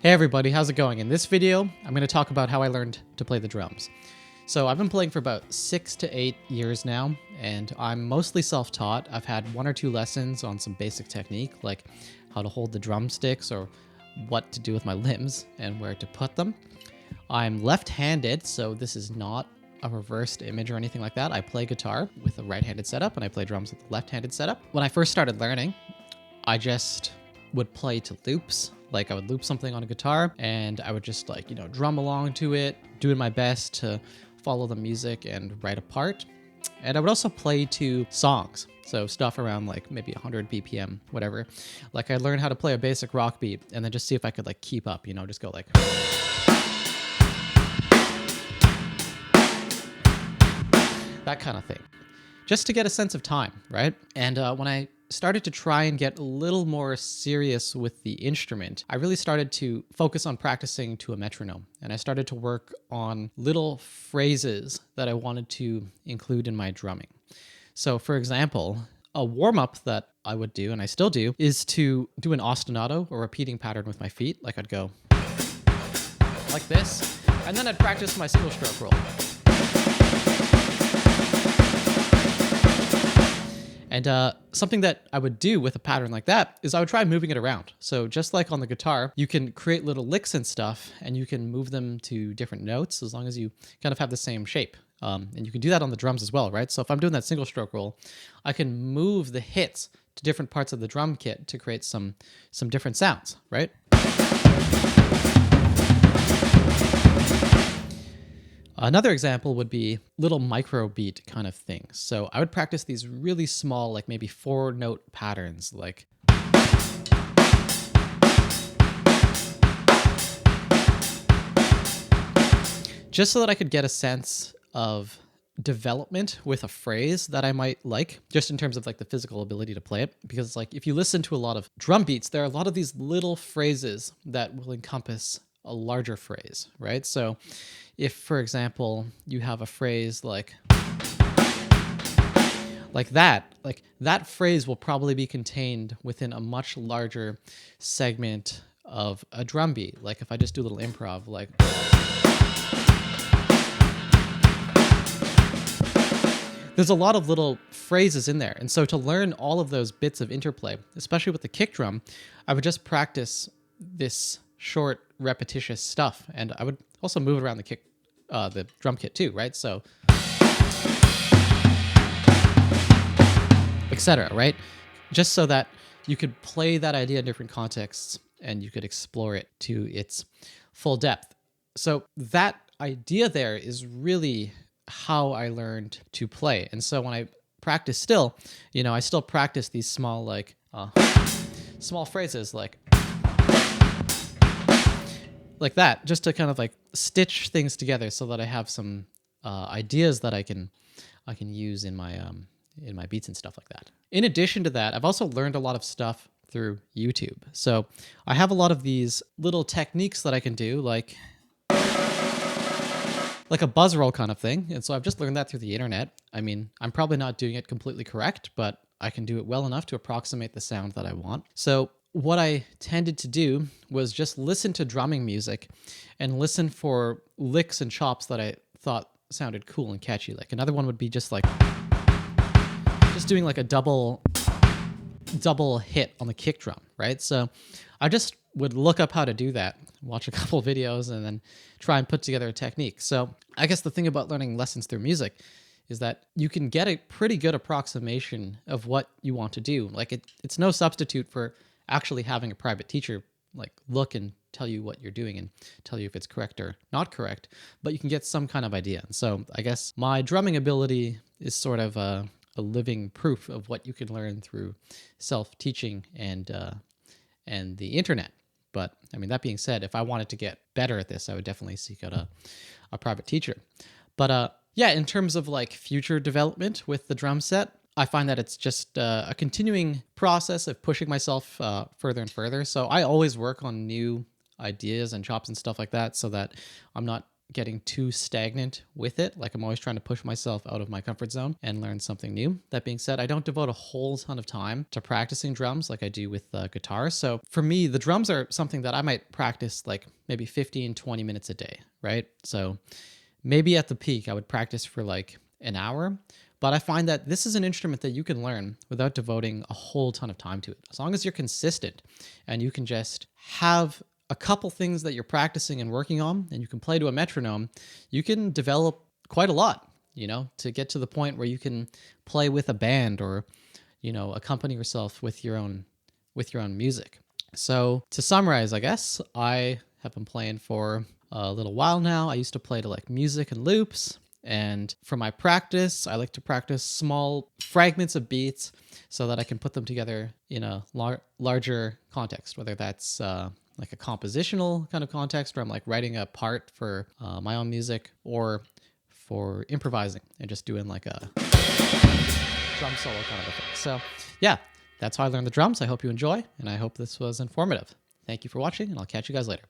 Hey everybody, how's it going? In this video, I'm going to talk about how I learned to play the drums. So I've been playing for about 6 to 8 years now, and I'm mostly self-taught. I've had 1 or 2 lessons on some basic technique, like how to hold the drumsticks or what to do with my limbs and where to put them. I'm left-handed, so this is not a reversed image or anything like that. I play guitar with a right-handed setup, and I play drums with a left-handed setup. When I first started learning, I just would play to loops. Like I would loop something on a guitar and I would just drum along to it, doing my best to follow the music and write a part. And I would also play to songs. So stuff around like maybe 100 BPM, whatever. Like I learned how to play a basic rock beat and then just see if I could like keep up, just go like that kind of thing. Just to get a sense of time, right? And when I started to try and get a little more serious with the instrument, I really started to focus on practicing to a metronome. And I started to work on little phrases that I wanted to include in my drumming. So for example, a warm-up that I would do, and I still do, is to do an ostinato or repeating pattern with my feet. Like I'd go like this, and then I'd practice my single stroke roll. And something that I would do with a pattern like that is I would try moving it around. So just like on the guitar, you can create little licks and stuff, and you can move them to different notes as long as you kind of have the same shape. And you can do that on the drums as well, right? So if I'm doing that single stroke roll, I can move the hits to different parts of the drum kit to create some different sounds, right? Another example would be little micro beat kind of things. So I would practice these really small, like maybe 4-note patterns, like just so that I could get a sense of development with a phrase that I might like, just in terms of like the physical ability to play it. Because like if you listen to a lot of drum beats, there are a lot of these little phrases that will encompass a larger phrase, right? So if, for example, you have a phrase like that phrase will probably be contained within a much larger segment of a drum beat. Like if I just do a little improv, like there's a lot of little phrases in there. And so to learn all of those bits of interplay, especially with the kick drum, I would just practice this short, repetitious stuff. And I would also move it around the drum kit too, right? So, etc., right? Just so that you could play that idea in different contexts and you could explore it to its full depth. So that idea there is really how I learned to play. And so when I practice still, I still practice these small small phrases like that, just to kind of like stitch things together so that I have some ideas that I can use in my beats and stuff like that. In addition to that, I've also learned a lot of stuff through YouTube. So I have a lot of these little techniques that I can do, like a buzz roll kind of thing. And so I've just learned that through the internet. I mean, I'm probably not doing it completely correct, but I can do it well enough to approximate the sound that I want. So what I tended to do was just listen to drumming music and listen for licks and chops that I thought sounded cool and catchy. Like another one would be just doing like a double hit on the kick drum, right? So I just would look up how to do that, watch a couple videos, and then try and put together a technique. So I guess the thing about learning lessons through music is that you can get a pretty good approximation of what you want to do. Like it's no substitute for actually having a private teacher like look and tell you what you're doing and tell you if it's correct or not correct, but you can get some kind of idea. And so I guess my drumming ability is sort of a living proof of what you can learn through self-teaching and the internet. But I mean, that being said, if I wanted to get better at this, I would definitely seek out a private teacher. But yeah, in terms of like future development with the drum set, I find that it's just a continuing process of pushing myself further and further. So I always work on new ideas and chops and stuff like that so that I'm not getting too stagnant with it. Like I'm always trying to push myself out of my comfort zone and learn something new. That being said, I don't devote a whole ton of time to practicing drums like I do with guitar. So for me, the drums are something that I might practice like maybe 15, 20 minutes a day, right? So maybe at the peak, I would practice for like an hour. But I find that this is an instrument that you can learn without devoting a whole ton of time to it. As long as you're consistent and you can just have a couple things that you're practicing and working on, and you can play to a metronome, you can develop quite a lot, to get to the point where you can play with a band or, accompany yourself with your own music. So to summarize, I guess I have been playing for a little while now. I used to play to like music and loops. And for my practice, I like to practice small fragments of beats so that I can put them together in a larger context, whether that's like a compositional kind of context where I'm like writing a part for my own music, or for improvising and just doing like a drum solo kind of a thing. So yeah, that's how I learned the drums. I hope you enjoy, and I hope this was informative. Thank you for watching, and I'll catch you guys later.